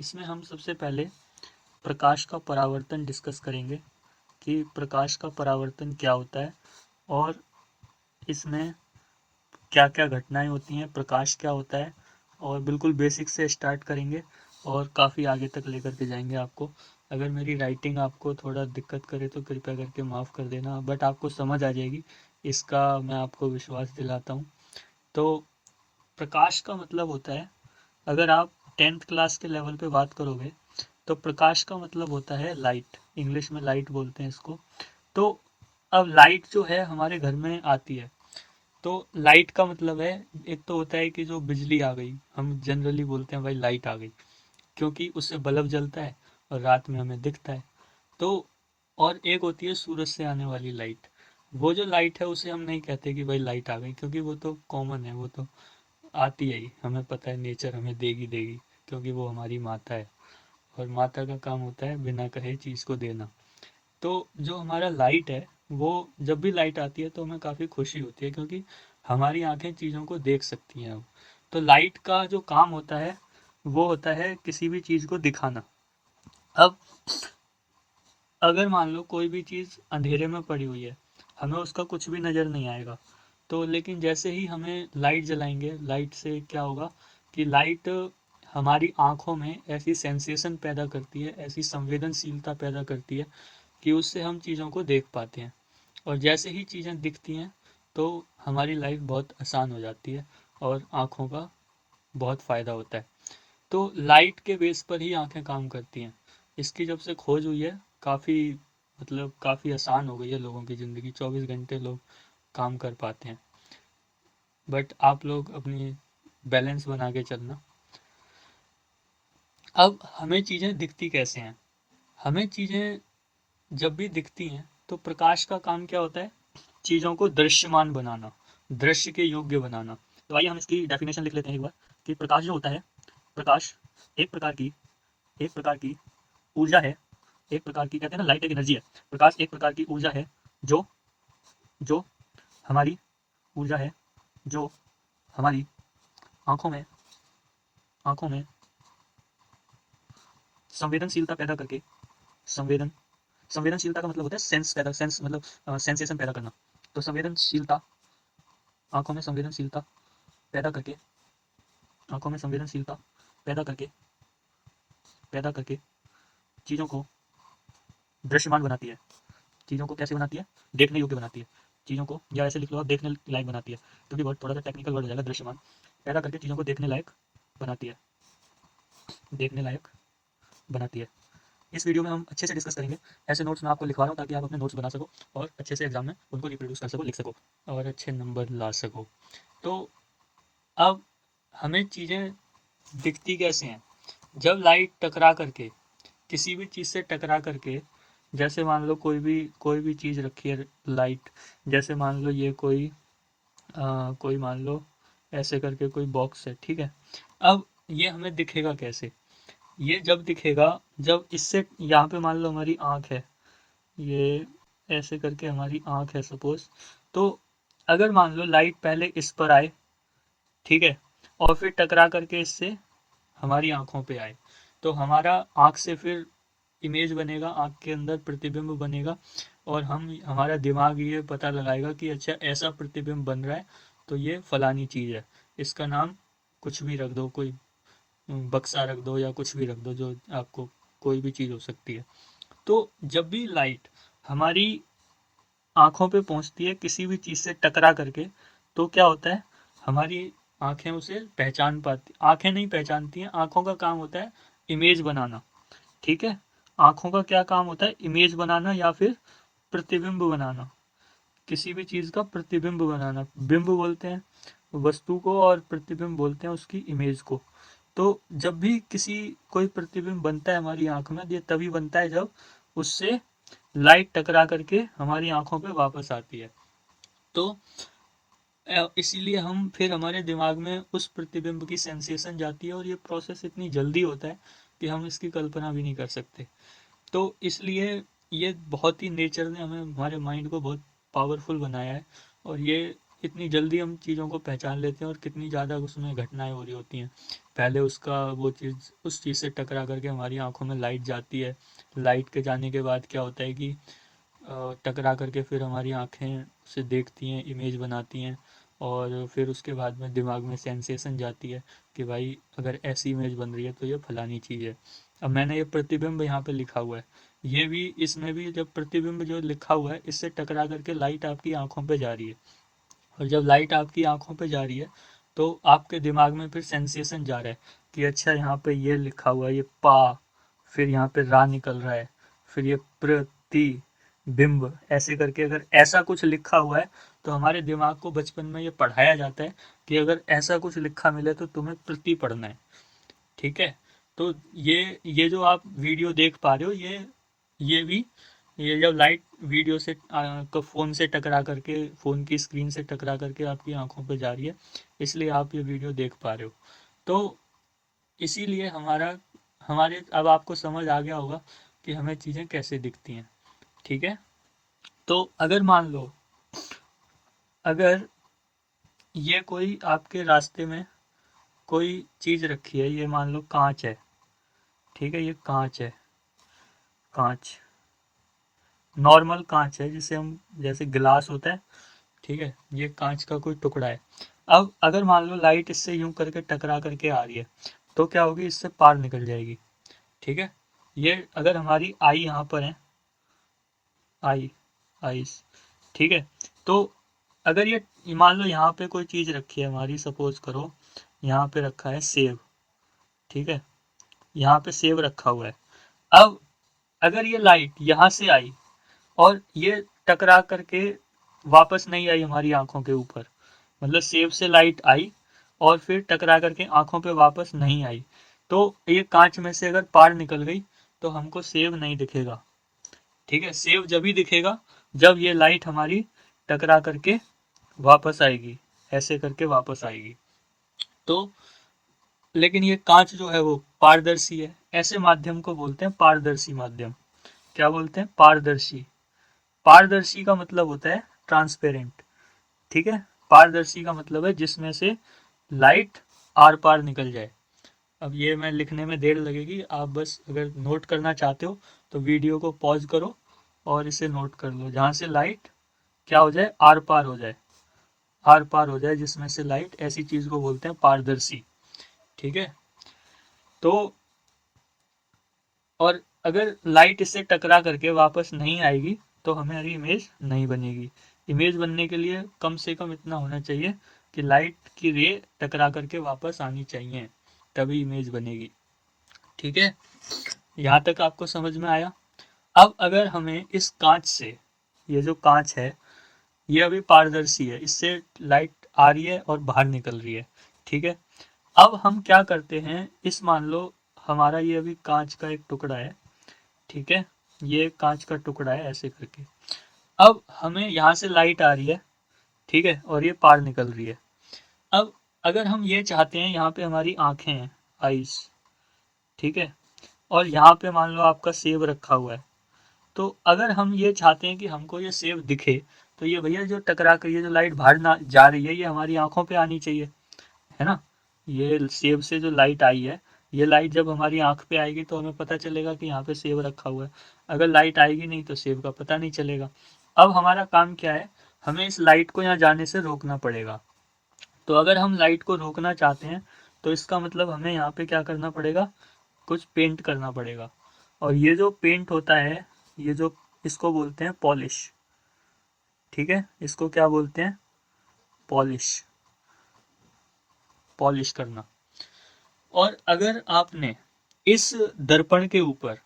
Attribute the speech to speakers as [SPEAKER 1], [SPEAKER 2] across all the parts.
[SPEAKER 1] इसमें हम सबसे पहले प्रकाश का परावर्तन डिस्कस करेंगे कि प्रकाश का परावर्तन क्या होता है और इसमें क्या क्या घटनाएं होती हैं, प्रकाश क्या होता है, और बिल्कुल बेसिक से स्टार्ट करेंगे और काफ़ी आगे तक लेकर के जाएंगे आपको। अगर मेरी राइटिंग आपको थोड़ा दिक्कत करे तो कृपया करके माफ़ कर देना, बट आपको समझ आ जाएगी, इसका मैं आपको विश्वास दिलाता हूँ। तो प्रकाश का मतलब होता है, अगर आप 10th क्लास के लेवल पे बात करोगे तो प्रकाश का मतलब होता है लाइट। इंग्लिश में लाइट बोलते हैं इसको। तो अब लाइट जो है हमारे घर में आती है, तो लाइट का मतलब है, एक तो होता है कि जो बिजली आ गई, हम जनरली बोलते हैं भाई लाइट आ गई, क्योंकि उससे बल्ब जलता है और रात में हमें दिखता है। तो और एक होती है सूरज से आने वाली लाइट। वो जो लाइट है उसे हम नहीं कहते कि भाई लाइट आ गई, क्योंकि वो तो कॉमन है, वो तो आती है ही, हमें पता है नेचर हमें देगी देगी, क्योंकि वो हमारी माता है और माता का काम होता है बिना कहे चीज़ को देना। तो जो हमारा लाइट है, वो जब भी लाइट आती है तो हमें काफ़ी खुशी होती है, क्योंकि हमारी आंखें चीज़ों को देख सकती हैं अब। तो लाइट का जो काम होता है वो होता है किसी भी चीज़ को दिखाना। अब अगर मान लो कोई भी चीज़ अंधेरे में पड़ी हुई है, हमें उसका कुछ भी नज़र नहीं आएगा, तो लेकिन जैसे ही हमें लाइट जलाएंगे, लाइट से क्या होगा कि लाइट हमारी आंखों में ऐसी सेंसेशन पैदा करती है, ऐसी संवेदनशीलता पैदा करती है कि उससे हम चीज़ों को देख पाते हैं। और जैसे ही चीज़ें दिखती हैं तो हमारी लाइफ बहुत आसान हो जाती है और आँखों का बहुत फ़ायदा होता है। तो लाइट के बेस पर ही आँखें काम करती हैं। इसकी जब से खोज हुई है, काफ़ी मतलब काफ़ी आसान हो गई है लोगों की ज़िंदगी, 24 घंटे लोग काम कर पाते हैं। बट आप लोग अपनी बैलेंस बना के चलना। अब हमें चीज़ें दिखती कैसे हैं? हमें चीज़ें जब भी दिखती हैं तो प्रकाश का काम क्या होता है? चीज़ों को दृश्यमान बनाना, दृश्य के योग्य बनाना। तो आइए हम इसकी डेफिनेशन लिख लेते हैं एक बार, कि प्रकाश जो होता है, प्रकाश एक प्रकार की एक प्रकार की ऊर्जा है। एक प्रकार की, कहते हैं ना लाइट एक एनर्जी है। प्रकाश एक प्रकार की ऊर्जा है जो जो हमारी ऊर्जा है जो हमारी आंखों में आंखों में संवेदनशीलता पैदा करके, संवेदन संवेदनशीलता का मतलब होता है सेंस पैदा, सेंस मतलब सेंसेशन पैदा करना। तो संवेदनशीलता, आंखों में संवेदनशीलता पैदा करके, आंखों में संवेदनशीलता पैदा करके पैदा करके चीज़ों को दृश्यमान बनाती है। चीज़ों को कैसे बनाती है? देखने योग्य बनाती है चीज़ों को, या ऐसे लिख लो आप, देखने लायक बनाती है, क्योंकि बहुत थोड़ा सा टेक्निकल वर्ड हो जाएगा। दृश्यमान पैदा करके चीज़ों को देखने लायक बनाती है, देखने लायक बनाती है। इस वीडियो में हम अच्छे से डिस्कस करेंगे। ऐसे नोट्स मैं आपको लिखवा रहा हूँ ताकि आप अपने नोट्स बना सको और अच्छे से एग्जाम में उनको रिप्रोड्यूस कर सको, लिख सको और अच्छे नंबर ला सको। तो अब हमें चीज़ें दिखती कैसे हैं? जब लाइट टकरा करके, किसी भी चीज़ से टकरा करके, जैसे मान लो कोई भी चीज़ रखी है लाइट, जैसे मान लो ये कोई मान लो ऐसे करके कोई बॉक्स है, ठीक है। अब ये हमें दिखेगा कैसे? ये जब दिखेगा, जब इससे यहाँ पे मान लो हमारी आँख है, ये ऐसे करके हमारी आँख है सपोज। तो अगर मान लो लाइट पहले इस पर आए, ठीक है, और फिर टकरा करके इससे हमारी आँखों पे आए, तो हमारा आँख से फिर इमेज बनेगा, आँख के अंदर प्रतिबिंब बनेगा, और हमारा दिमाग ये पता लगाएगा कि अच्छा ऐसा प्रतिबिंब बन रहा है, तो ये फलानी चीज़ है। इसका नाम कुछ भी रख दो, कोई बक्सा रख दो या कुछ भी रख दो, जो आपको कोई भी चीज़ हो सकती है। तो जब भी लाइट हमारी आंखों पे पहुंचती है किसी भी चीज़ से टकरा करके, तो क्या होता है, हमारी आंखें उसे पहचान पाती, आंखें नहीं पहचानती हैं, आंखों का काम होता है इमेज बनाना, ठीक है। आंखों का क्या काम होता है? इमेज बनाना या फिर प्रतिबिंब बनाना, किसी भी चीज़ का प्रतिबिंब बनाना। बिंब बोलते हैं वस्तु को और प्रतिबिंब बोलते हैं उसकी इमेज को। तो जब भी कोई प्रतिबिंब बनता है हमारी आंख में, ये तभी बनता है जब उससे लाइट टकरा करके हमारी आंखों पे वापस आती है। तो इसीलिए हम फिर हमारे दिमाग में उस प्रतिबिंब की सेंसेशन जाती है, और ये प्रोसेस इतनी जल्दी होता है कि हम इसकी कल्पना भी नहीं कर सकते। तो इसलिए ये बहुत ही, नेचर ने हमें, हमारे माइंड को बहुत पावरफुल बनाया है, और ये इतनी जल्दी हम चीज़ों को पहचान लेते हैं और कितनी ज़्यादा उसमें घटनाएं हो रही होती हैं। पहले उसका वो चीज़ उस चीज़ से टकरा करके हमारी आंखों में लाइट जाती है। लाइट के जाने के बाद क्या होता है कि टकरा करके फिर हमारी आंखें उसे देखती हैं, इमेज बनाती हैं, और फिर उसके बाद में दिमाग में सेंसेशन जाती है कि भाई अगर ऐसी इमेज बन रही है तो ये फलानी चीज़ है। अब मैंने ये प्रतिबिंब यहाँ पे लिखा हुआ है, ये भी इसमें भी जब प्रतिबिंब जो लिखा हुआ है इससे टकरा करके लाइट आपकी आंखों पे जा रही है, और जब लाइट आपकी आंखों पे जा रही है तो आपके दिमाग में फिर सेंसेशन जा रहा है कि अच्छा यहाँ पे ये लिखा हुआ है, ये पा, फिर यहाँ पे रा निकल रहा है, फिर ये प्रतिबिंब, ऐसे करके अगर ऐसा कुछ लिखा हुआ है तो हमारे दिमाग को बचपन में ये पढ़ाया जाता है कि अगर ऐसा कुछ लिखा मिले तो तुम्हें प्रति पढ़ना है। ठीक है। तो ये जो आप वीडियो देख पा रहे हो, ये भी, ये जब लाइट वीडियो से को फ़ोन से टकरा करके, फ़ोन की स्क्रीन से टकरा करके आपकी आंखों पे जा रही है, इसलिए आप ये वीडियो देख पा रहे हो। तो इसीलिए हमारे अब आपको समझ आ गया होगा कि हमें चीज़ें कैसे दिखती हैं। ठीक है। तो अगर मान लो, अगर ये कोई आपके रास्ते में कोई चीज़ रखी है, ये मान लो कांच है। ठीक है, ये कांच है, कांच, नॉर्मल कांच है जिसे हम, जैसे गिलास होता है, ठीक है, ये कांच का कोई टुकड़ा है। अब अगर मान लो लाइट इससे यूं करके टकरा करके आ रही है तो क्या होगी, इससे पार निकल जाएगी। ठीक है। ये अगर हमारी आई यहाँ पर है, आई, आईस, ठीक है, तो अगर ये मान लो यहाँ पे कोई चीज़ रखी है हमारी, सपोज करो यहाँ पे रखा है सेब। ठीक है, यहाँ पे सेब रखा हुआ है। अब अगर ये लाइट यहाँ से आई और ये टकरा करके वापस नहीं आई हमारी आंखों के ऊपर, मतलब सेब से लाइट आई और फिर टकरा करके आंखों पे वापस नहीं आई, तो ये कांच में से अगर पार निकल गई तो हमको सेब नहीं दिखेगा। ठीक है, सेब जब ही दिखेगा जब ये लाइट हमारी टकरा करके वापस आएगी, ऐसे करके वापस आएगी। तो लेकिन ये कांच जो है वो पारदर्शी है, ऐसे माध्यम को बोलते हैं पारदर्शी माध्यम। क्या बोलते हैं? पारदर्शी। पारदर्शी का मतलब होता है ट्रांसपेरेंट। ठीक है, पारदर्शी का मतलब है जिसमें से लाइट आर पार निकल जाए। अब ये मैं लिखने में देर लगेगी, आप बस अगर नोट करना चाहते हो तो वीडियो को पॉज करो और इसे नोट कर लो, जहां से लाइट क्या हो जाए, आर पार हो जाए, आर पार हो जाए जिसमें से लाइट, ऐसी चीज को बोलते हैं पारदर्शी। ठीक है। तो और अगर लाइट इससे टकरा करके वापस नहीं आएगी तो हमारी इमेज नहीं बनेगी। इमेज बनने के लिए कम से कम इतना होना चाहिए कि लाइट की रे टकरा करके वापस आनी चाहिए, तभी इमेज बनेगी। ठीक है, यहाँ तक आपको समझ में आया। अब अगर हमें इस कांच से, ये जो कांच है ये अभी पारदर्शी है, इससे लाइट आ रही है और बाहर निकल रही है। ठीक है, अब हम क्या करते हैं, इस मान लो हमारा ये अभी कांच का एक टुकड़ा है। ठीक है, ये कांच का टुकड़ा है ऐसे करके। अब हमें यहाँ से लाइट आ रही है, ठीक है, और ये पार निकल रही है। अब अगर हम ये चाहते हैं, यहाँ पे हमारी आंखें हैं, आईज, ठीक है, और यहाँ पे मान लो आपका सेब रखा हुआ है, तो अगर हम ये चाहते हैं कि हमको ये सेब दिखे तो ये भैया जो टकरा कर ये जो लाइट बाहर ना जा रही है ये हमारी आंखों पे आनी चाहिए, है ना। ये सेब से जो लाइट आई है, ये लाइट जब हमारी आंख पे आएगी तो हमें पता चलेगा कि यहाँ पे सेब रखा हुआ है। अगर लाइट आएगी नहीं तो सेब का पता नहीं चलेगा। अब हमारा काम क्या है, हमें इस लाइट को यहाँ जाने से रोकना पड़ेगा। तो अगर हम लाइट को रोकना चाहते हैं तो इसका मतलब हमें यहाँ पे क्या करना पड़ेगा, कुछ पेंट करना पड़ेगा। और ये जो पेंट होता है, ये जो, इसको बोलते हैं पॉलिश। ठीक है, इसको क्या बोलते हैं, पॉलिश, पॉलिश करना। और अगर आपने इस दर्पण के ऊपर,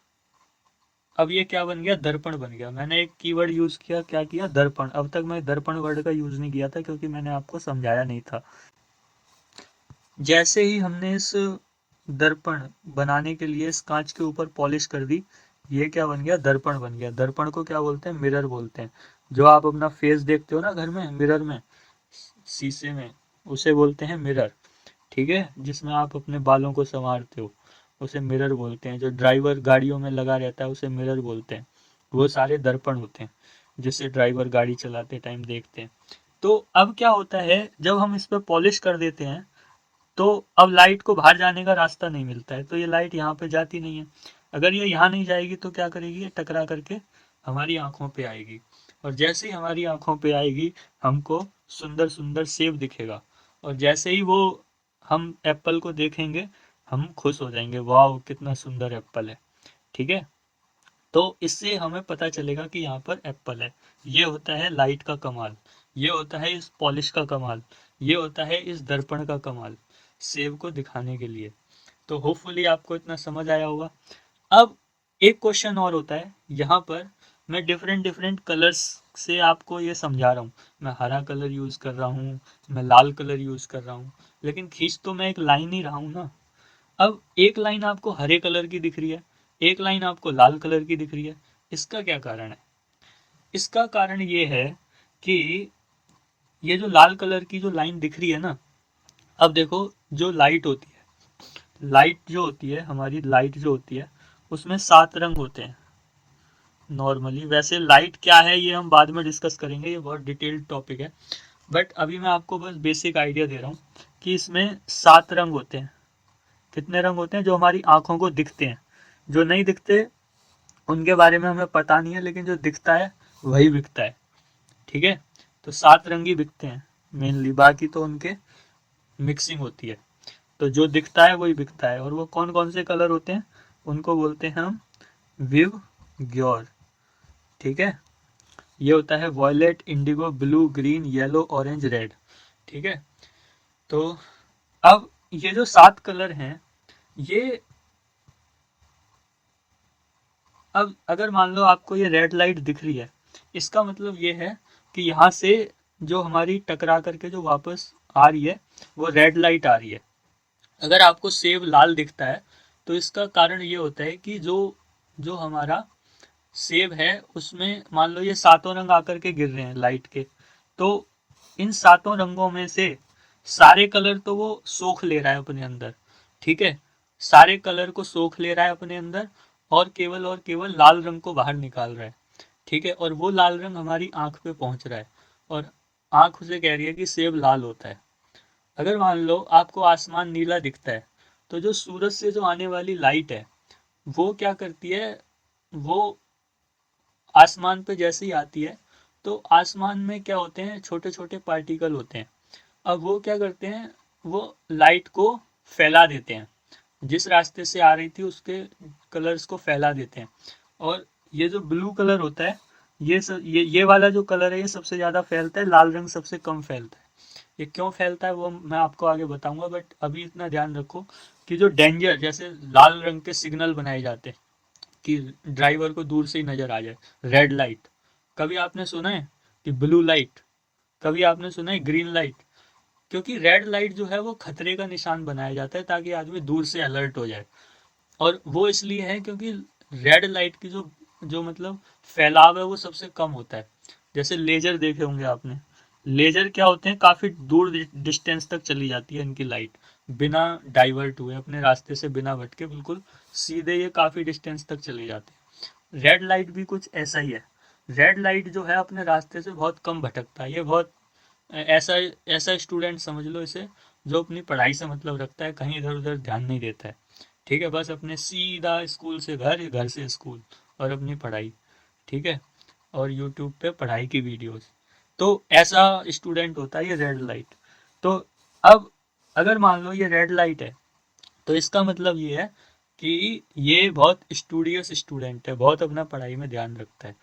[SPEAKER 1] अब ये क्या बन गया, दर्पण बन गया। मैंने एक कीवर्ड यूज किया, क्या किया, दर्पण। अब तक मैं दर्पण वर्ड का यूज नहीं किया था क्योंकि मैंने आपको समझाया नहीं था। जैसे ही हमने इस दर्पण बनाने के लिए इस कांच के ऊपर पॉलिश कर दी, ये क्या बन गया, दर्पण बन गया। दर्पण को क्या बोलते हैं, मिरर बोलते हैं। जो आप अपना फेस देखते हो ना घर में, मिरर में, शीशे में, उसे बोलते हैं मिरर। ठीक है, जिसमें आप अपने बालों को संवारते हो, उसे मिरर बोलते हैं। जो ड्राइवर गाड़ियों में लगा रहता है उसे मिरर बोलते हैं। वो सारे दर्पण होते हैं जिससे ड्राइवर गाड़ी चलाते टाइम देखते हैं। तो अब क्या होता है, जब हम इस पर पॉलिश कर देते हैं तो अब लाइट को बाहर जाने का रास्ता नहीं मिलता है, तो ये लाइट यहाँ पे जाती नहीं है। अगर ये यहाँ नहीं जाएगी तो क्या करेगी, ये टकरा करके हमारी आंखों पे आएगी, और जैसे ही हमारी आंखों पे आएगी हमको सुंदर सुंदर सेब दिखेगा, और जैसे ही वो हम एप्पल को देखेंगे हम खुश हो जाएंगे, वाह कितना सुंदर एप्पल है। ठीक है, तो इससे हमें पता चलेगा कि यहाँ पर एप्पल है। ये होता है लाइट का कमाल, ये होता है इस पॉलिश का कमाल, ये होता है इस दर्पण का कमाल, सेब को दिखाने के लिए। तो होपफुली आपको इतना समझ आया होगा। अब एक क्वेश्चन और होता है यहाँ पर, मैं डिफरेंट डिफरेंट कलर्स से आपको ये समझा रहा हूँ, मैं हरा कलर यूज़ कर रहा हूँ, मैं लाल कलर यूज़ कर रहा हूँ, लेकिन खींच तो मैं एक लाइन ही रहा हूँ ना। अब एक लाइन आपको हरे कलर की दिख रही है, एक लाइन आपको लाल कलर की दिख रही है, इसका क्या कारण है? इसका कारण ये है कि ये जो लाल कलर की जो लाइन दिख रही है ना, अब देखो जो लाइट होती है, लाइट जो होती है, हमारी लाइट जो होती है उसमें 7 रंग होते हैं नॉर्मली। वैसे लाइट क्या है ये हम बाद में डिस्कस करेंगे, ये बहुत डिटेल्ड टॉपिक है, बट अभी मैं आपको बस बेसिक आइडिया दे रहा हूँ कि इसमें 7 रंग होते हैं। कितने रंग होते हैं? जो हमारी आंखों को दिखते हैं, जो नहीं दिखते उनके बारे में हमें पता नहीं है, लेकिन जो दिखता है वही बिकता है। ठीक है, तो 7 रंग ही बिकते हैं मेनली, बाकी तो उनके मिक्सिंग होती है। तो जो दिखता है वही बिकता है, और वो कौन कौन से कलर होते हैं उनको बोलते हैं हम विव ग्योर। ठीक है, ये होता है violet, indigo, blue, green, yellow, orange, red. ठीक है, तो अब ये जो 7 कलर हैं, ये अब अगर मान लो आपको ये रेड लाइट दिख रही है, इसका मतलब ये है कि यहाँ से जो हमारी टकरा करके जो वापस आ रही है वो रेड लाइट आ रही है। अगर आपको सेब लाल दिखता है तो इसका कारण ये होता है कि जो जो हमारा सेब है उसमें मान लो ये 7 रंग आकर के गिर रहे हैं लाइट के, तो इन 7 रंगों में से सारे कलर तो वो सोख ले रहा है अपने अंदर। ठीक है, सारे कलर को सोख ले रहा है अपने अंदर, और केवल लाल रंग को बाहर निकाल रहा है। ठीक है, और वो लाल रंग हमारी आंख पे पहुंच रहा है, और आंख उसे कह रही है कि सेब लाल होता है। अगर मान लो आपको आसमान नीला दिखता है, तो जो सूरज से जो आने वाली लाइट है वो क्या करती है, वो आसमान पे जैसे ही आती है तो आसमान में क्या होते हैं, छोटे छोटे पार्टिकल होते हैं। अब वो क्या करते हैं, वो लाइट को फैला देते हैं, जिस रास्ते से आ रही थी उसके कलर्स को फैला देते हैं। और ये जो ब्लू कलर होता है, ये वाला जो कलर है ये सबसे ज़्यादा फैलता है, लाल रंग सबसे कम फैलता है। ये क्यों फैलता है वो मैं आपको आगे बताऊंगा, बट अभी इतना ध्यान रखो कि जो डेंजर, जैसे लाल रंग के सिग्नल बनाए जाते हैं कि ड्राइवर को दूर से ही नजर आ जाए, रेड लाइट, कभी आपने सुना है कि ब्लू लाइट, कभी आपने सुना है ग्रीन लाइट? क्योंकि रेड लाइट जो है वो खतरे का निशान बनाया जाता है ताकि आदमी दूर से अलर्ट हो जाए, और वो इसलिए है क्योंकि रेड लाइट की जो जो मतलब फैलाव है वो सबसे कम होता है। जैसे लेजर देखे होंगे आपने, लेजर क्या होते हैं, काफी दूर डिस्टेंस तक चली जाती है इनकी लाइट, बिना डाइवर्ट हुए, अपने रास्ते से बिना भटके, बिल्कुल सीधे ये काफी डिस्टेंस तक चली जाती है। रेड लाइट भी कुछ ऐसा ही है। रेड लाइट जो है अपने रास्ते से बहुत कम भटकता है, ये बहुत ऐसा ऐसा स्टूडेंट समझ लो इसे, जो अपनी पढ़ाई से मतलब रखता है, कहीं इधर उधर ध्यान नहीं देता है। ठीक है, बस अपने सीधा स्कूल से घर, घर से स्कूल, और अपनी पढ़ाई। ठीक है, और यूट्यूब पे पढ़ाई की वीडियोस। तो ऐसा स्टूडेंट होता है ये रेड लाइट। तो अब अगर मान लो ये रेड लाइट है, तो इसका मतलब ये है कि ये बहुत स्टूडियस स्टूडेंट है, बहुत अपना पढ़ाई में ध्यान रखता है।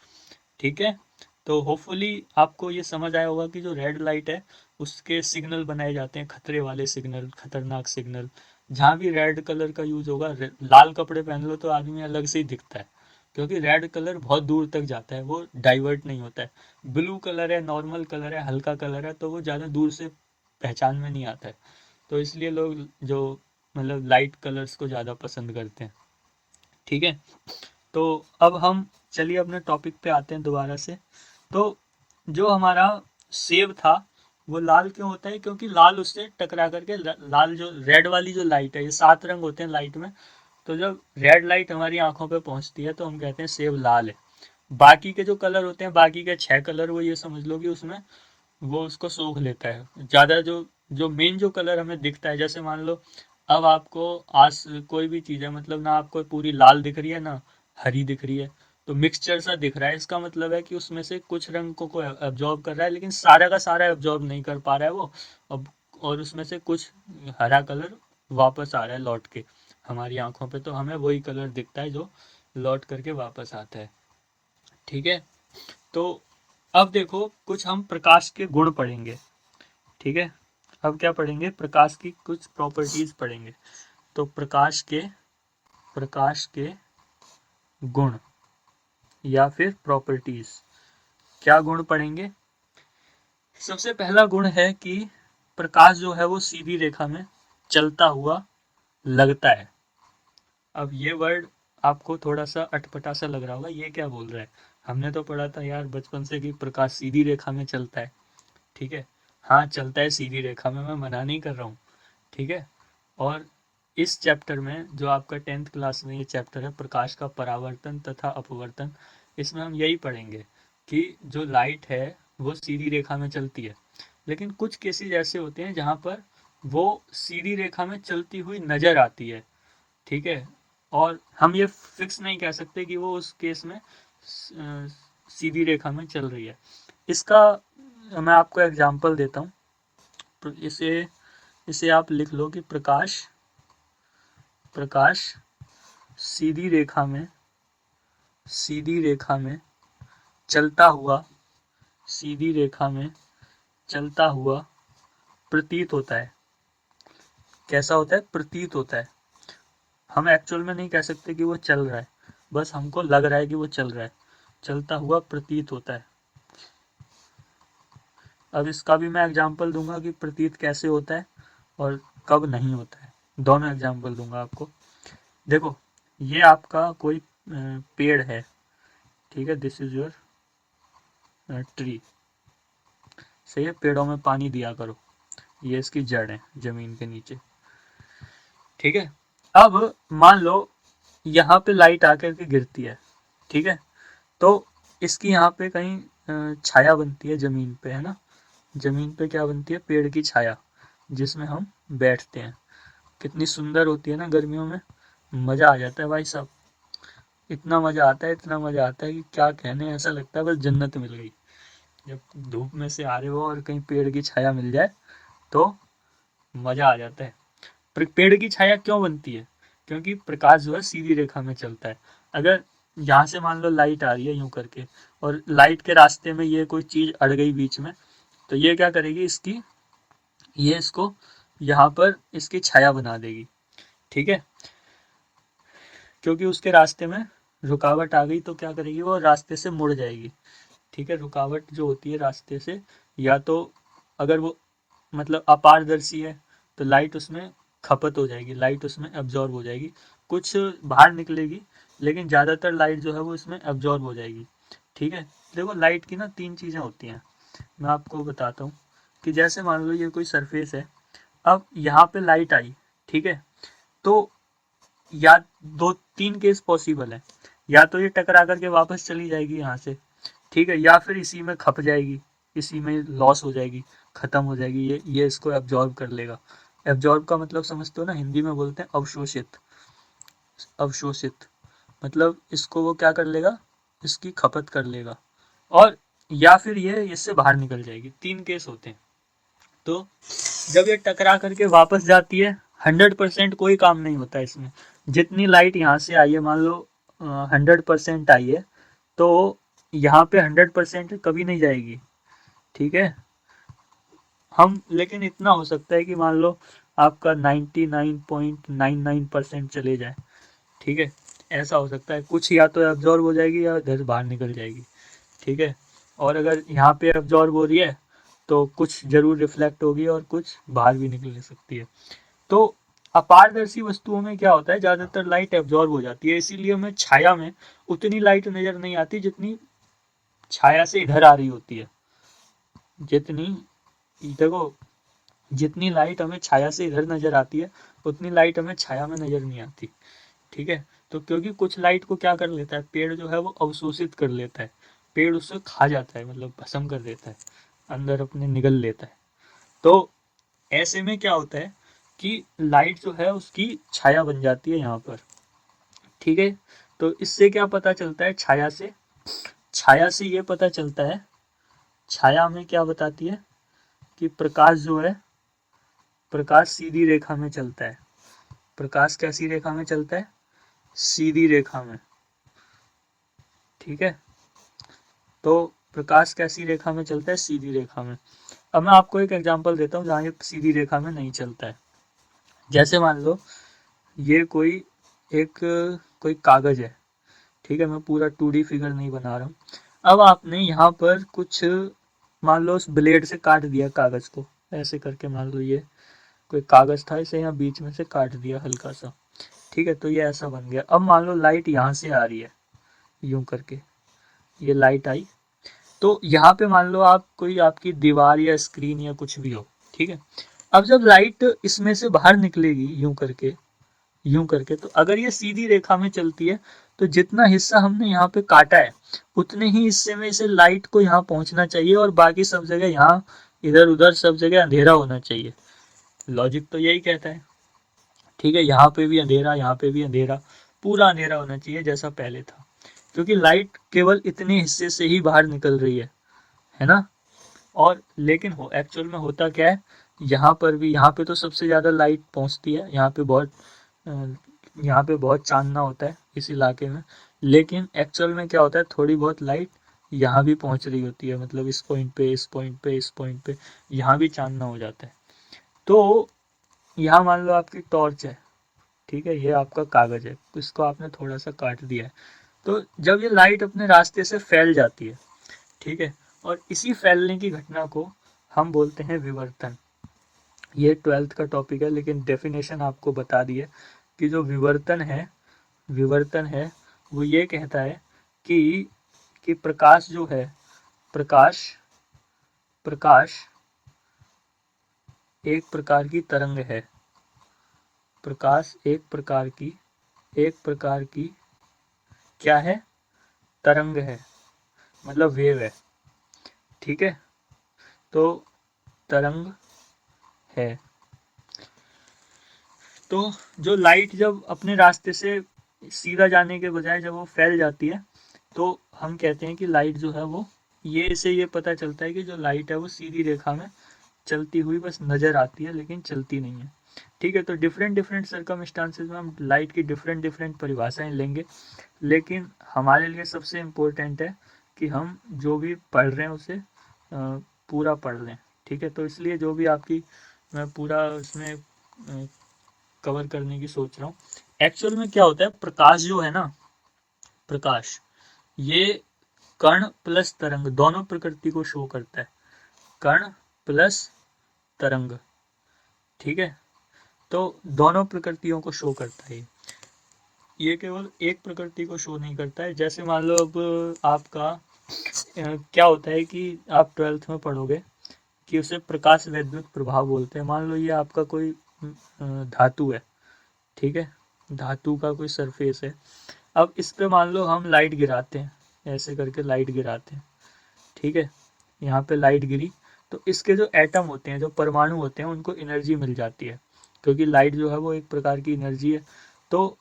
[SPEAKER 1] ठीक है, तो होपफुली आपको ये समझ आया होगा कि जो रेड लाइट है उसके सिग्नल बनाए जाते हैं, खतरे वाले सिग्नल, खतरनाक सिग्नल। जहाँ भी रेड कलर का यूज होगा, लाल कपड़े पहन लो तो आदमी अलग से ही दिखता है, क्योंकि रेड कलर बहुत दूर तक जाता है, वो डाइवर्ट नहीं होता है। ब्लू कलर है, नॉर्मल कलर है, हल्का कलर है, तो वो ज़्यादा दूर से पहचान में नहीं आता है। तो इसलिए लोग जो मतलब लाइट कलर्स को ज़्यादा पसंद करते हैं। ठीक है, तो अब हम चलिए अपने टॉपिक पे आते हैं दोबारा से। तो जो हमारा सेब था वो लाल क्यों होता है, क्योंकि लाल उससे टकरा करके लाल जो रेड वाली जो लाइट है, ये 7 रंग होते हैं लाइट में, तो जब रेड लाइट हमारी आंखों पे पहुंचती है तो हम कहते हैं सेब लाल है। बाकी के जो कलर होते हैं, बाकी के 6 कलर, वो ये समझ लो कि उसमें वो उसको सोख लेता है ज़्यादा। जो जो मेन जो कलर हमें दिखता है, जैसे मान लो अब आपको आस कोई भी चीज़ है, मतलब ना आपको पूरी लाल दिख रही है ना हरी दिख रही है, तो मिक्सचर सा दिख रहा है, इसका मतलब है कि उसमें से कुछ रंग को एब्जॉर्ब कर रहा है, लेकिन सारा का सारा एब्जॉर्ब नहीं कर पा रहा है वो। अब और उसमें से कुछ हरा कलर वापस आ रहा है लौट के हमारी आंखों पे, तो हमें वही कलर दिखता है जो लौट करके वापस आता है। ठीक है, तो अब देखो कुछ हम प्रकाश के गुण पढ़ेंगे। ठीक है, अब क्या पढ़ेंगे, प्रकाश की कुछ प्रॉपर्टीज पढ़ेंगे। तो प्रकाश के गुण या फिर प्रॉपर्टीज, क्या गुण पढ़ेंगे। सबसे पहला गुण है कि प्रकाश जो है वो सीधी रेखा में चलता हुआ लगता है। अब ये वर्ड आपको थोड़ा सा अटपटा सा लग रहा होगा, ये क्या बोल रहा है। हमने तो पढ़ा था यार बचपन से कि प्रकाश सीधी रेखा में चलता है। ठीक है, हाँ चलता है सीधी रेखा में, मैं मना नहीं कर रहा हूँ। ठीक है, और इस चैप्टर में जो आपका 10th क्लास में ये चैप्टर है प्रकाश का परावर्तन तथा अपवर्तन, इसमें हम यही पढ़ेंगे कि जो लाइट है वो सीधी रेखा में चलती है, लेकिन कुछ केसेस ऐसे होते हैं जहाँ पर वो सीधी रेखा में चलती हुई नजर आती है। ठीक है, और हम ये फिक्स नहीं कह सकते कि वो उस केस में सीधी रेखा में चल रही है। इसका मैं आपको एग्जांपल देता हूँ। इसे इसे आप लिख लो कि प्रकाश प्रकाश सीधी रेखा में चलता हुआ सीधी रेखा में चलता हुआ प्रतीत होता है। कैसा होता है, प्रतीत होता है। हम एक्चुअल में नहीं कह सकते कि वो चल रहा है, बस हमको लग रहा है कि वो चल रहा है, चलता हुआ प्रतीत होता है। अब इसका भी मैं एग्जांपल दूंगा कि प्रतीत कैसे होता है और कब नहीं होता है, दोनों एग्जांपल दूंगा आपको। देखो, ये आपका कोई पेड़ है। ठीक है, दिस इज योर ट्री। सही है, पेड़ों में पानी दिया करो, ये इसकी जड़ है जमीन के नीचे। ठीक है, अब मान लो यहाँ पे लाइट आकर के गिरती है। ठीक है, तो इसकी यहाँ पे कहीं छाया बनती है जमीन पे, है ना। जमीन पे क्या बनती है, पेड़ की छाया, जिसमें हम बैठते हैं। कितनी सुंदर होती है ना, गर्मियों में मजा आ जाता है भाई साहब। इतना मजा आता है, इतना मजा आता है कि क्या कहने, ऐसा लगता है बस जन्नत मिल गई। जब धूप में से आ रहे हो और कहीं पेड़ की छाया मिल जाए तो मजा आ जाता है। पेड़ की छाया क्यों बनती है, क्योंकि प्रकाश जो है सीधी रेखा में चलता है। अगर यहाँ से मान लो लाइट आ रही है यूं करके, और लाइट के रास्ते में ये कोई चीज अड़ गई बीच में, तो ये क्या करेगी, ये इसको यहाँ पर इसकी छाया बना देगी। ठीक है, क्योंकि उसके रास्ते में रुकावट आ गई, तो क्या करेगी, वो रास्ते से मुड़ जाएगी। ठीक है, रुकावट जो होती है रास्ते से, या तो अगर वो मतलब अपारदर्शी है तो लाइट उसमें खपत हो जाएगी, लाइट उसमें एब्जॉर्ब हो जाएगी, कुछ बाहर निकलेगी, लेकिन ज़्यादातर लाइट जो है वो इसमें एब्जॉर्ब हो जाएगी। ठीक है, देखो लाइट की ना तीन चीज़ें होती हैं, मैं आपको बताता हूँ। कि जैसे मान लो ये कोई सरफेस है, अब यहाँ पे लाइट आई। ठीक है, तो या दो तीन केस पॉसिबल है, या तो ये टकरा करके वापस चली जाएगी यहाँ से। ठीक है, या फिर इसी में खप जाएगी, इसी में लॉस हो जाएगी, खत्म हो जाएगी, ये इसको एब्जॉर्ब कर लेगा। एब्जॉर्ब का मतलब समझते हो ना, हिंदी में बोलते हैं अवशोषित। अवशोषित मतलब इसको वो क्या कर लेगा, इसकी खपत कर लेगा, और या फिर ये इससे बाहर निकल जाएगी। तीन केस होते हैं। तो जब ये टकरा करके वापस जाती है, 100% कोई काम नहीं होता है इसमें। जितनी लाइट यहाँ से आई है, मान लो 100% आई है, तो यहाँ पे 100% कभी नहीं जाएगी। ठीक है, हम लेकिन इतना हो सकता है कि मान लो आपका 99.99% चले जाए। ठीक है, ऐसा हो सकता है, कुछ या तो एब्जॉर्ब हो जाएगी या इधर बाहर निकल जाएगी। ठीक है, और अगर यहाँ पे एब्जॉर्ब हो रही है तो कुछ जरूर रिफ्लेक्ट होगी और कुछ बाहर भी निकल सकती है। तो अपारदर्शी वस्तुओं में क्या होता है, ज्यादातर लाइट एब्जॉर्ब हो जाती है, इसीलिए हमें छाया में उतनी लाइट नजर नहीं आती जितनी छाया से इधर आ रही होती है। जितनी देखो, जितनी लाइट हमें छाया से इधर नजर आती है, उतनी लाइट हमें छाया में नजर नहीं आती। ठीक है, तो क्योंकि कुछ लाइट को क्या कर लेता है पेड़ जो है वो अवशोषित कर लेता है, पेड़ उससे खा जाता है, मतलब भस्म कर देता है। अंदर अपने निगल लेता है। तो ऐसे में क्या होता है कि लाइट जो है उसकी छाया बन जाती है यहाँ पर, ठीक है। तो इससे क्या पता चलता है, छाया से ये पता चलता है, छाया हमें क्या बताती है कि प्रकाश जो है, प्रकाश सीधी रेखा में चलता है। प्रकाश कैसी रेखा में चलता है, सीधी रेखा में, ठीक है। तो प्रकाश कैसी रेखा में चलता है, सीधी रेखा में। अब मैं आपको एक एग्जांपल देता हूँ जहाँ ये सीधी रेखा में नहीं चलता है। जैसे मान लो ये एक कोई कागज है, ठीक है। मैं पूरा 2D फिगर नहीं बना रहा हूँ। अब आपने यहाँ पर कुछ, मान लो उस ब्लेड से काट दिया कागज को, ऐसे करके मान लो ये कोई कागज था, इसे यहाँ बीच में से काट दिया हल्का सा, ठीक है। तो ये ऐसा बन गया। अब मान लो लाइट यहाँ से आ रही है, यूं करके ये लाइट आई, तो यहाँ पे मान लो आप कोई आपकी दीवार या स्क्रीन या कुछ भी हो, ठीक है। अब जब लाइट इसमें से बाहर निकलेगी यूं करके, तो अगर ये सीधी रेखा में चलती है तो जितना हिस्सा हमने यहाँ पे काटा है उतने ही हिस्से में से लाइट को यहाँ पहुंचना चाहिए, और बाकी सब जगह यहाँ इधर उधर सब जगह अंधेरा होना चाहिए। लॉजिक तो यही कहता है, ठीक है। यहाँ पे भी अंधेरा, यहाँ पे भी अंधेरा, पूरा अंधेरा होना चाहिए जैसा पहले था, क्योंकि लाइट केवल इतने हिस्से से ही बाहर निकल रही है ना। और लेकिन हो एक्चुअल में होता क्या है, यहाँ पर भी, यहाँ पे तो सबसे ज़्यादा लाइट पहुँचती है, यहाँ पे बहुत चांदना होता है इस इलाके में। लेकिन एक्चुअल में क्या होता है, थोड़ी बहुत लाइट यहाँ भी पहुँच रही होती है, मतलब इस पॉइंट पे, इस पॉइंट पे, इस पॉइंट पे, यहाँ भी चांदना हो जाता है। तो यहाँ मान लो आपकी टॉर्च है, ठीक है, ये आपका कागज है, इसको आपने थोड़ा सा काट दिया है। तो जब ये लाइट अपने रास्ते से फैल जाती है, ठीक है, और इसी फैलने की घटना को हम बोलते हैं विवर्तन। ये 12th का टॉपिक है, लेकिन डेफिनेशन आपको बता दी है कि जो विवर्तन है वो ये कहता है कि प्रकाश जो है, प्रकाश प्रकाश एक प्रकार की तरंग है। प्रकाश एक प्रकार की क्या है, तरंग है, मतलब वेव है, ठीक है। तो तरंग है। तो जो लाइट जब अपने रास्ते से सीधा जाने के बजाय जब वो फैल जाती है, तो हम कहते हैं कि लाइट जो है वो, ये इससे ये पता चलता है कि जो लाइट है वो सीधी रेखा में चलती हुई बस नज़र आती है, लेकिन चलती नहीं है, ठीक है। तो डिफरेंट सर्कमस्टांसेस में हम लाइट की डिफरेंट परिभाषाएं लेंगे, लेकिन हमारे लिए सबसे इम्पोर्टेंट है कि हम जो भी पढ़ रहे हैं उसे पूरा पढ़ लें, ठीक है। तो इसलिए जो भी आपकी मैं पूरा उसमें कवर करने की सोच रहा हूँ। एक्चुअल में क्या होता है, प्रकाश जो है ना, प्रकाश ये कण प्लस तरंग दोनों प्रकृति को शो करता है, कण प्लस तरंग, ठीक है। तो दोनों प्रकृतियों को शो करता है, ये केवल एक प्रकृति को शो नहीं करता है। जैसे मान लो अब आपका क्या होता है कि आप 12th में पढ़ोगे कि उसे प्रकाश वैद्युत प्रभाव बोलते हैं। मान लो ये आपका कोई धातु है, ठीक है, धातु का कोई सरफेस है। अब इस पे मान लो हम लाइट गिराते हैं, ऐसे करके लाइट गिराते हैं, ठीक है। यहाँ पे लाइट गिरी तो इसके जो एटम होते हैं, जो परमाणु होते हैं, उनको एनर्जी मिल जाती है, क्योंकि लाइट जो है वो एक प्रकार की एनर्जी है। तो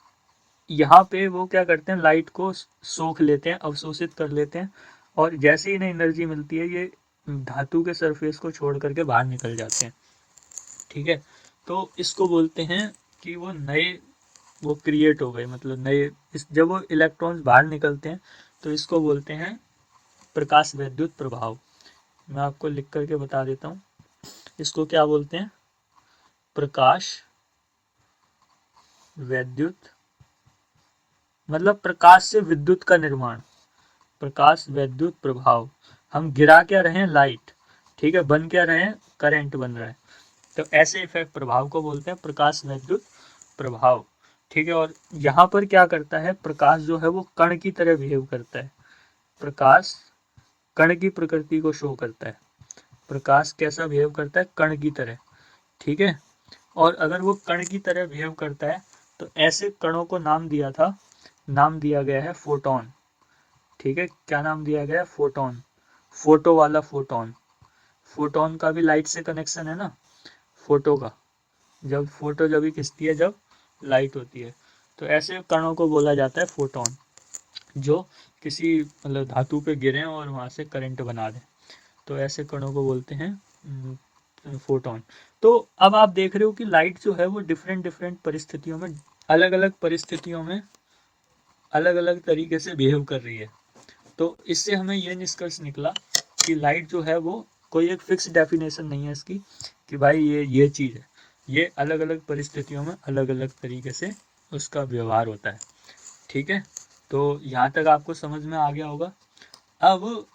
[SPEAKER 1] यहाँ पे वो क्या करते हैं, लाइट को सोख लेते हैं, अवशोषित कर लेते हैं, और जैसे ही इन्हें एनर्जी मिलती है ये धातु के सरफेस को छोड़ करके बाहर निकल जाते हैं, ठीक है। तो इसको बोलते हैं कि वो क्रिएट हो गए, मतलब जब वो इलेक्ट्रॉन्स बाहर निकलते हैं तो इसको बोलते हैं प्रकाश वैद्युत प्रभाव। मैं आपको लिख करके बता देता हूँ, इसको क्या बोलते हैं, प्रकाश वैद्युत, मतलब प्रकाश से विद्युत का निर्माण, प्रकाश वैद्युत प्रभाव। हम गिरा क्या रहे हैं, लाइट, ठीक है, बन क्या रहे हैं, करंट बन रहा है। तो ऐसे इफेक्ट प्रभाव को बोलते हैं प्रकाश वैद्युत प्रभाव, ठीक है। और यहाँ पर क्या करता है, प्रकाश जो है वो कण की तरह बिहेव करता है, प्रकाश कण की प्रकृति को शो करता है। प्रकाश कैसा बिहेव करता है, कण की तरह, ठीक है। और अगर वो कण की तरह बिहेव करता है तो ऐसे कणों को नाम दिया गया है फोटोन, ठीक है। क्या नाम दिया गया है, फोटोन, फोटो वाला फोटोन, फोटोन का भी लाइट से कनेक्शन है ना, फोटो का, जब फोटो जब भी खिंचती है जब लाइट होती है, तो ऐसे कणों को बोला जाता है फोटोन, जो किसी मतलब धातु पे गिरे और वहाँ से करंट बना दें, तो ऐसे कणों को बोलते हैं फोटोन। तो अब आप देख रहे हो कि लाइट जो है वो डिफरेंट डिफरेंट परिस्थितियों में, अलग अलग परिस्थितियों में अलग अलग तरीके से बिहेव कर रही है। तो इससे हमें यह निष्कर्ष निकला कि लाइट जो है वो कोई एक फिक्स डेफिनेशन नहीं है इसकी कि भाई ये चीज़ है, ये अलग अलग परिस्थितियों में अलग अलग तरीके से उसका व्यवहार होता है। ठीक है, तो यहाँ तक आपको समझ में आ गया होगा। अब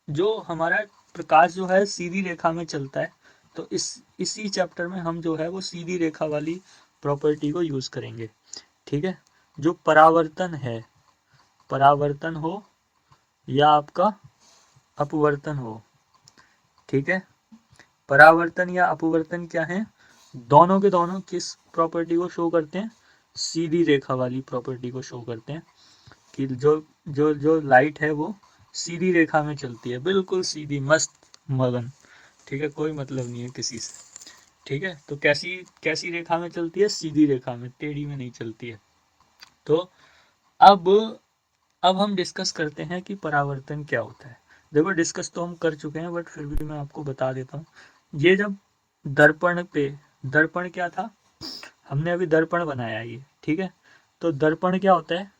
[SPEAKER 1] जो हमारा प्रकाश जो है सीधी रेखा में चलता है, तो इसी चैप्टर में हम जो है वो सीधी रेखा वाली प्रॉपर्टी को यूज़ करेंगे। ठीक है, जो परावर्तन है, परावर्तन हो या आपका अपवर्तन हो, ठीक है, परावर्तन या अपवर्तन क्या है, दोनों के दोनों किस प्रॉपर्टी को शो करते हैं, सीधी रेखा वाली प्रॉपर्टी को शो करते हैं, कि जो जो जो लाइट है वो सीधी रेखा में चलती है, बिल्कुल सीधी मस्त मगन। ठीक है, कोई मतलब नहीं है किसी से। ठीक है, तो कैसी कैसी रेखा में चलती है, सीधी रेखा में, टेढ़ी में नहीं चलती है। तो अब अब हम डिस्कस करते हैं कि परावर्तन क्या होता है। देखो डिस्कस तो हम कर चुके हैं, बट फिर भी मैं आपको बता देता हूँ। ये जब दर्पण पे, दर्पण क्या था, हमने अभी दर्पण बनाया ये, ठीक है, तो दर्पण क्या होता है,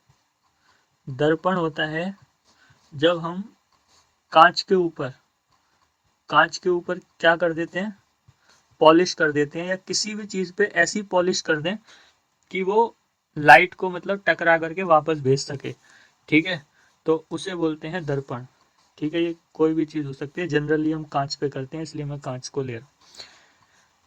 [SPEAKER 1] दर्पण होता है जब हम कांच के ऊपर, कांच के ऊपर क्या कर देते हैं, पॉलिश कर देते हैं, या किसी भी चीज पे ऐसी पॉलिश कर दें कि वो लाइट को मतलब टकरा करके वापस भेज सके। ठीक है, तो उसे बोलते हैं दर्पण। ठीक है, ये कोई भी चीज हो सकती है, जनरली हम कांच पे करते हैं, इसलिए मैं कांच को ले रहा हूँ।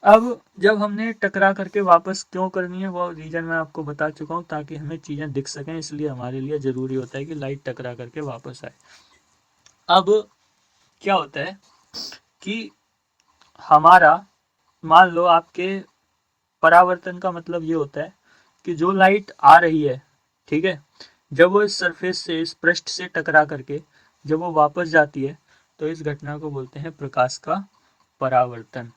[SPEAKER 1] अब जब हमने टकरा करके वापस क्यों करनी है वो रीजन मैं आपको बता चुका हूँ, ताकि हमें चीजें दिख सकें, इसलिए हमारे लिए जरूरी होता है कि लाइट टकरा करके वापस आए। अब क्या होता है कि हमारा, मान लो आपके परावर्तन का मतलब ये होता है कि जो लाइट आ रही है, ठीक है, जब वो इस सरफेस से, इस पृष्ठ से टकरा करके जब वो वापस जाती है, तो इस घटना को बोलते हैं प्रकाश का परावर्तन।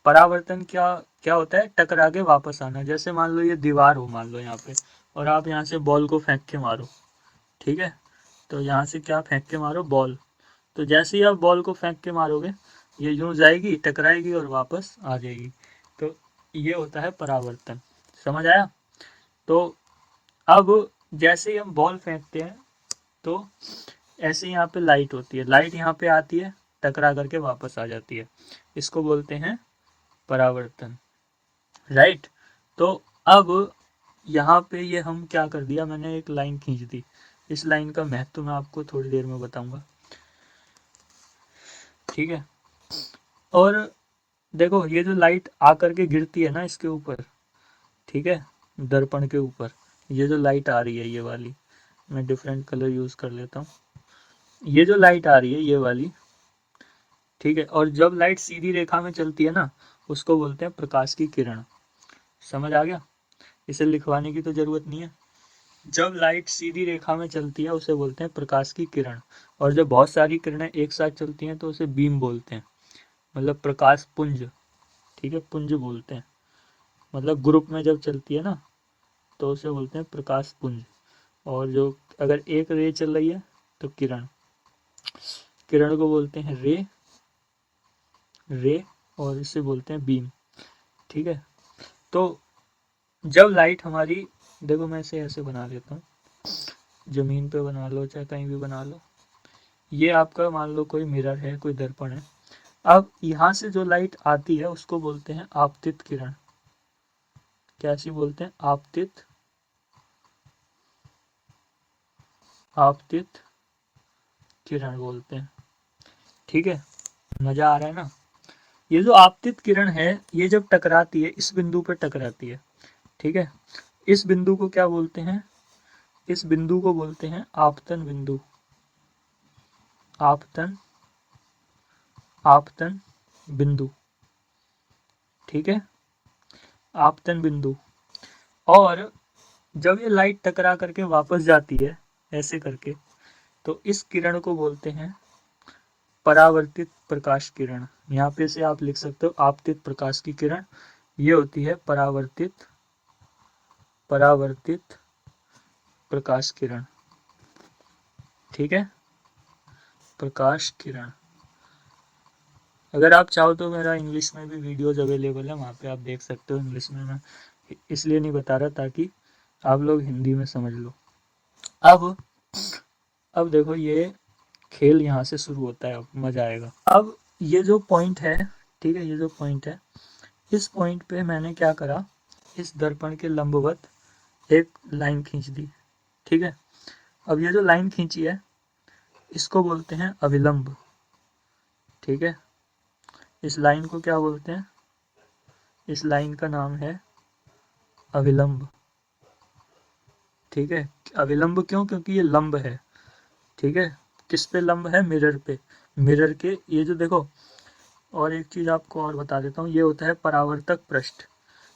[SPEAKER 1] परावर्तन क्या क्या होता है, टकरा के वापस आना। जैसे मान लो ये दीवार हो, मान लो यहाँ पे, और आप यहाँ से बॉल को फेंक के मारो, ठीक है, तो यहाँ से क्या फेंक के मारो, बॉल, तो जैसे ही आप बॉल को फेंक के मारोगे, ये यूं जाएगी, टकराएगी और वापस आ जाएगी। तो ये होता है परावर्तन। समझ आया? तो अब जैसे ही हम बॉल फेंकते हैं, तो ऐसे यहाँ पे लाइट होती है, लाइट यहाँ पे आती है, टकरा करके वापस आ जाती है, इसको बोलते हैं परावर्तन। राइट, तो अब यहाँ पे ये हम क्या कर दिया, मैंने एक लाइन खींच दी। इस लाइन का महत्व मैं आपको थोड़ी देर में बताऊंगा। ठीक है, और देखो ये जो लाइट आकर के गिरती है ना इसके ऊपर, ठीक है, दर्पण के ऊपर, ये जो लाइट आ रही है ये वाली, मैं डिफरेंट कलर यूज कर लेता हूँ, ये जो लाइट आ रही है ये वाली, ठीक है, और जब लाइट सीधी रेखा में चलती है ना, उसको बोलते हैं प्रकाश की किरण। समझ आ गया? इसे लिखवाने की तो जरूरत नहीं है। जब लाइट सीधी रेखा में चलती है उसे बोलते हैं प्रकाश की किरण, और जब बहुत सारी किरणें एक साथ चलती हैं तो उसे बीम बोलते हैं, मतलब प्रकाश पुंज। ठीक है, पुंज बोलते हैं, मतलब ग्रुप में जब चलती है ना तो उसे बोलते हैं प्रकाश पुंज। और जो अगर एक रे चल रही है तो किरण, किरण को बोलते हैं रे, रे, और इसे बोलते हैं बीम। ठीक है, तो जब लाइट हमारी, देखो मैं इसे ऐसे बना लेता हूँ, जमीन पे बना लो चाहे कहीं भी बना लो, ये आपका मान लो कोई मिरर है, कोई दर्पण है। अब यहाँ से जो लाइट आती है उसको बोलते हैं आपतित किरण। कैसी बोलते हैं? आपतित, आपतित किरण बोलते हैं। ठीक है, मजा आ रहा है ना? ये जो आपतित किरण है, ये जब टकराती है इस बिंदु पर टकराती है, ठीक है, इस बिंदु को क्या बोलते हैं, इस बिंदु को बोलते हैं आपतन बिंदु। आपतन, आपतन बिंदु। ठीक है, आपतन बिंदु। और जब ये लाइट टकरा करके वापस जाती है ऐसे करके, तो इस किरण को बोलते हैं परावर्तित प्रकाश किरण, यहाँ पे से आप लिख सकते हो आपतित प्रकाश की किरण, ये होती है परावर्तित प्रकाश किरण। ठीक है, प्रकाश किरण। अगर आप चाहो तो मेरा इंग्लिश में भी वीडियोज अवेलेबल है, वहाँ पे आप देख सकते हो। इंग्लिश में मैं इसलिए नहीं बता रहा ताकि आप लोग हिंदी में समझ लो। अब देखो ये खेल यहाँ से शुरू होता है, अब मजा आएगा। अब ये जो पॉइंट है, ठीक है, ये जो पॉइंट है, इस पॉइंट पे मैंने क्या करा, इस दर्पण के लंबवत एक लाइन खींच दी। ठीक है, अब ये जो लाइन खींची है इसको बोलते हैं अविलंब। ठीक है, इस लाइन को क्या बोलते हैं, इस लाइन का नाम है अविलंब। ठीक है, अविलंब क्यों, क्योंकि ये लंब है। ठीक है, किस पे लंब है, मिरर पे, मिरर के, ये जो देखो। और एक चीज आपको और बता देता हूँ, ये होता है परावर्तक पृष्ठ,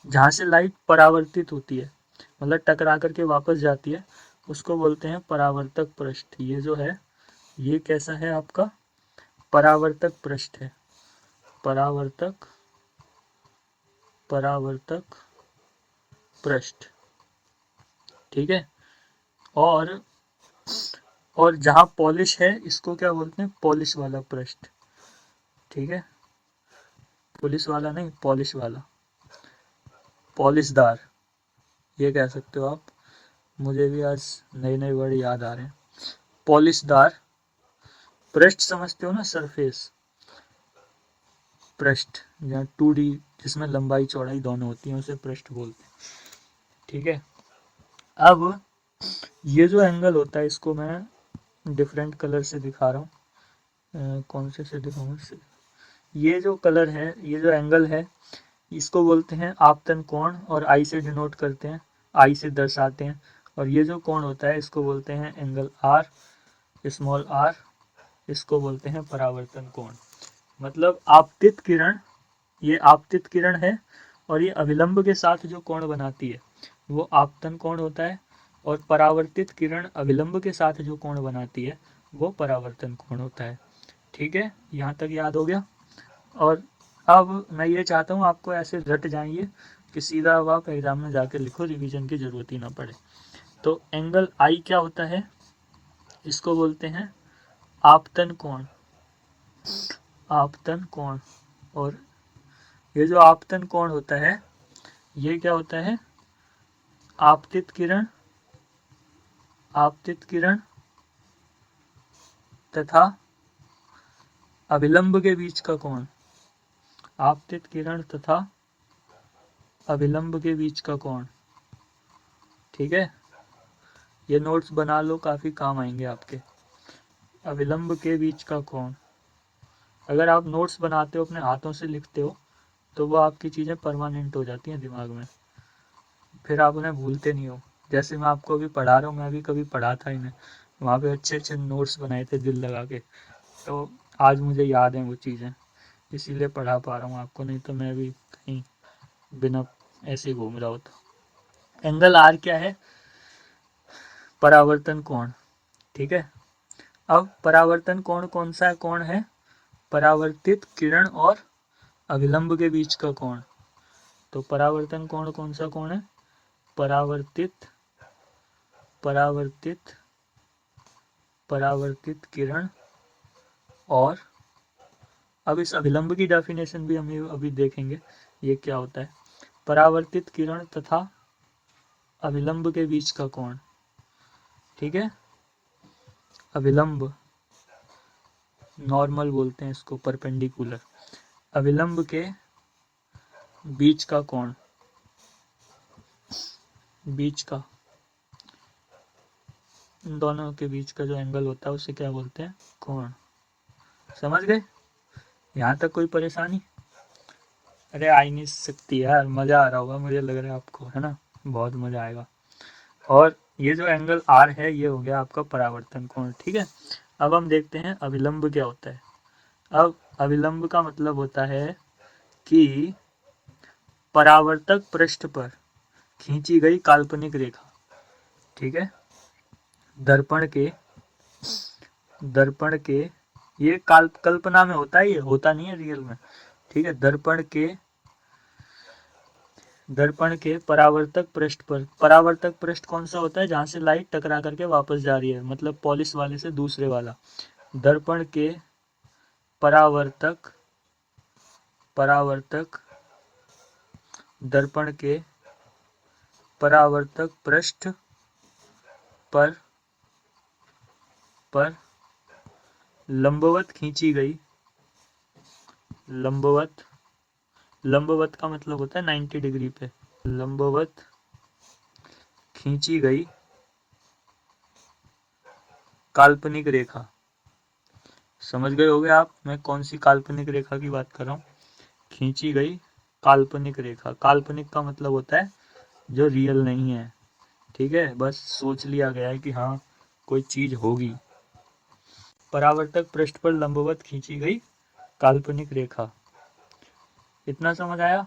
[SPEAKER 1] जहाँ से लाइट परावर्तित होती है, मतलब टकरा करके वापस जाती है, उसको बोलते हैं परावर्तक पृष्ठ। ये जो है ये कैसा है आपका, परावर्तक पृष्ठ है, परावर्तक पृष्ठ। ठीक है, और जहाँ पॉलिश है इसको क्या बोलते हैं, पॉलिश वाला पृष्ठ। ठीक है, पुलिस वाला नहीं, पॉलिश वाला, पॉलिशदार, ये कह सकते हो आप। मुझे भी आज नए नए वर्ड याद आ रहे हैं। पॉलिशदार पृष्ठ समझते हो ना, सरफेस पृष्ठ, जहाँ 2D जिसमें लंबाई चौड़ाई दोनों होती है उसे पृष्ठ बोलते हैं। ठीक है, अब ये जो एंगल होता है इसको मैं डिफरेंट कलर से दिखा रहा हूँ। कौन से दिखाऊँ, ये जो कलर है, ये जो एंगल है, इसको बोलते हैं आपतन कोण, और आई से डिनोट करते हैं, आई से दर्शाते हैं। और ये जो कोण होता है इसको बोलते हैं एंगल आर, स्मॉल आर, इसको बोलते हैं परावर्तन कोण। मतलब आपतित किरण, ये आपतित किरण है, और ये अविलंब के साथ जो कोण बनाती है वो आपतन कोण होता है, और परावर्तित किरण अविलंब के साथ जो कोण बनाती है वो परावर्तन कोण होता है। ठीक है, यहाँ तक याद हो गया। और अब मैं ये चाहता हूँ आपको ऐसे रट जाइए कि सीधा अब आप एग्जाम में जाकर लिखो, रिवीजन की जरूरत ही ना पड़े। तो एंगल आई क्या होता है, इसको बोलते हैं आपतन कोण, आपतन कोण। और ये जो आपतन कोण होता है ये क्या होता है, आपतित किरण, आपतित किरण तथा अविलंब के बीच का कोण, आपतित किरण तथा अविलंब के बीच का कोण। ठीक है, ये नोट्स बना लो, काफी काम आएंगे आपके। अविलंब के बीच का कोण, अगर आप नोट्स बनाते हो अपने हाथों से लिखते हो तो वो आपकी चीजें परमानेंट हो जाती हैं दिमाग में, फिर आप उन्हें भूलते नहीं हो। जैसे मैं आपको अभी पढ़ा रहा हूँ, मैं भी कभी पढ़ा था इन्हें, वहाँ पे अच्छे अच्छे नोट्स बनाए थे दिल लगा के, तो आज मुझे याद है वो चीज़ें, इसीलिए पढ़ा पा रहा हूँ आपको, नहीं तो मैं भी कहीं बिना ऐसे ही घूम रहा होता। एंगल आर क्या है, परावर्तन कोण। ठीक है, अब परावर्तन कोण कौन सा कोण है, परावर्तित किरण और अविलंब के बीच का कोण। तो परावर्तन कोण कौन सा कोण है, परावर्तित परावर्तित परावर्तित किरण। और अब इस अविलंब की डेफिनेशन भी हम अभी देखेंगे, ये क्या होता है, परावर्तित किरण तथा अविलंब के बीच का कोण। ठीक है, अविलंब, नॉर्मल बोलते हैं इसको, परपेंडिकुलर, अविलंब के बीच का कोण, बीच का, इन दोनों के बीच का जो एंगल होता है उसे क्या बोलते हैं, कोण। समझ गए, यहाँ तक कोई परेशानी? अरे आई नहीं सकती यार, मजा आ रहा होगा मुझे लग रहा है आपको, है ना, बहुत मजा आएगा। और ये जो एंगल आर है ये हो गया आपका परावर्तन कोण। ठीक है, अब हम देखते हैं अविलंब क्या होता है। अब अविलंब का मतलब होता है कि परावर्तक पृष्ठ पर खींची गई काल्पनिक रेखा। ठीक है, दर्पण के ये कल्पना में होता है, ये होता नहीं है रियल में। ठीक है, दर्पण के परावर्तक पृष्ठ पर, परावर्तक पृष्ठ कौन सा होता है, जहां से लाइट टकरा करके वापस जा रही है, मतलब पॉलिश वाले से दूसरे वाला। दर्पण के परावर्तक परावर्तक दर्पण के परावर्तक पृष्ठ पर लंबवत खींची गई, लंबवत का मतलब होता है 90 डिग्री पे, लंबवत खींची गई काल्पनिक रेखा। समझ गए होगे आप मैं कौन सी काल्पनिक रेखा की बात कर रहा हूँ। खींची गई काल्पनिक रेखा, काल्पनिक का मतलब होता है जो रियल नहीं है। ठीक है, बस सोच लिया गया है कि हाँ कोई चीज होगी। परावर्तक पृष्ठ पर लंबवत खींची गई काल्पनिक रेखा, इतना समझ आया।